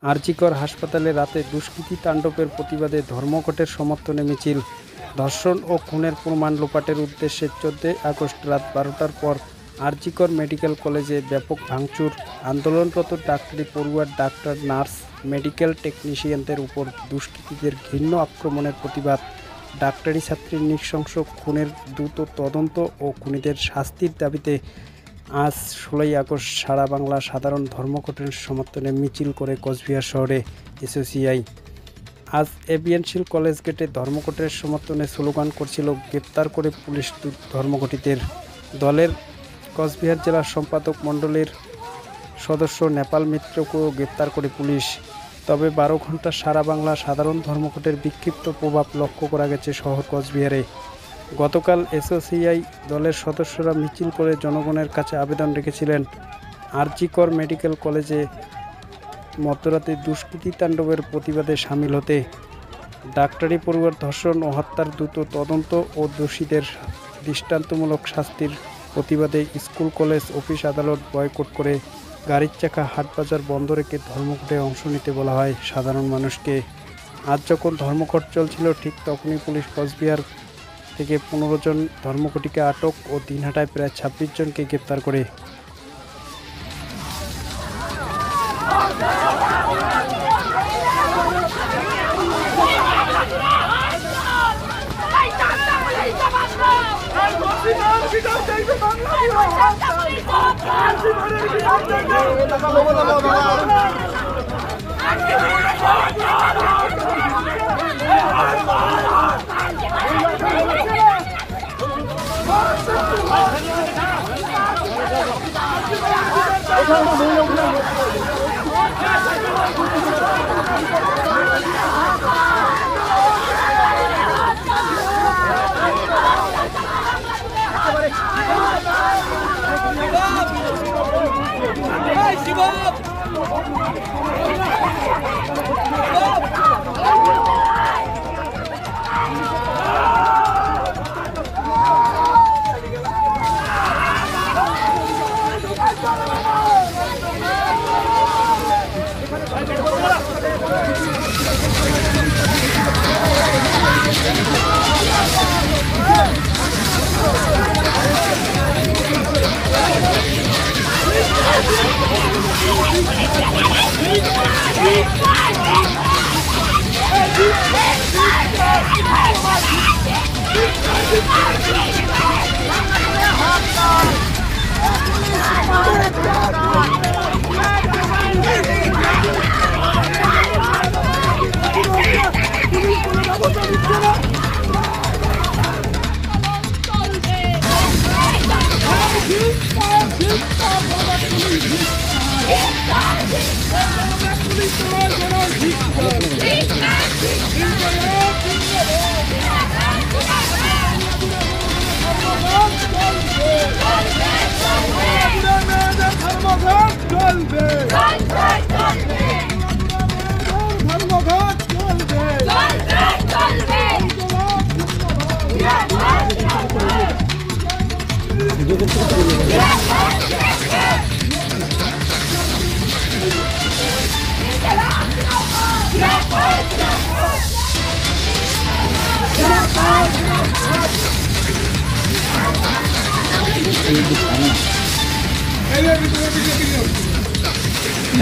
আরজিকর হাসপাতালে রাতে দুষ্কৃতী তাণ্ডবের প্রতিবাদে ধর্মঘটের সমর্থনে মিছিল। ধর্ষণ ও খুনের প্রমাণ লোপাটের উদ্দেশ্যে 14 আগস্ট রাত 12টার পর আরজিকর মেডিকেল কলেজে ব্যাপক ভাঙচুর। আন্দোলনরত ডাক্তারি পড়ুয়ার, ডাক্তার, নার্স, মেডিকেল টেকনিশিয়ানদের উপর দুষ্কৃতীদের ঘৃণ্য আক্রমণের প্রতিবাদ। ডাক্তারি ছাত্রীর নৃশংস খুনের দ্রুত তদন্ত ও খুনিদের শাস্তির দাবিতে আজ 16 আগস্ট সারা বাংলা সাধারণ ধর্মঘটের সমর্থনে মিছিল করে কোচবিহার শহরে এসওসিআই। আজ এবিএনশিল কলেজ গেটে ধর্মঘটের সমর্থনে স্লোগান করছিল গ্রেপ্তার করে পুলিশ ধর্মঘটিতের। দলের কোচবিহার জেলা সম্পাদক মণ্ডলীর সদস্য নেপাল মিত্রকেও গ্রেপ্তার করে পুলিশ। তবে 12 ঘন্টা সারা বাংলা সাধারণ ধর্মঘটের বিক্ষিপ্ত প্রভাব লক্ষ্য করা গেছে শহর কোচবিহারে। গতকাল এসওসিআই দলের সদস্যরা মিছিল করে জনগণের কাছে আবেদন রেখেছিলেন আরজিকর মেডিকেল কলেজে মধ্যরাতে দুষ্কৃতী তাণ্ডবের প্রতিবাদে সামিল হতে, ডাক্তারি পড়ুয়ার ধর্ষণ ও হত্যার দ্রুত তদন্ত ও দোষীদের দৃষ্টান্তমূলক শাস্তির প্রতিবাদে স্কুল, কলেজ, অফিস, আদালত বয়কট করে গাড়ির চাকা, হাটবাজার বন্ধ রেখে ধর্মঘটে অংশ নিতে বলা হয় সাধারণ মানুষকে। আজ যখন ধর্মঘট চলছিল ঠিক তখনই পুলিশ কোচবিহার থেকে 15 জন ধর্মঘটিকে আটক ও দিনহাটায় প্রায় 26 জনকে গ্রেপ্তার করে।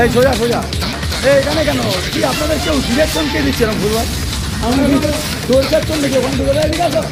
এই সোজা সোজা এখানে কেন কি আপনাদের কেউ ডিরেকশন কে দিচ্ছে না ভুলবার? আমি তোর কাছে চললে কেউ বন্ধ করে দিকে আসো।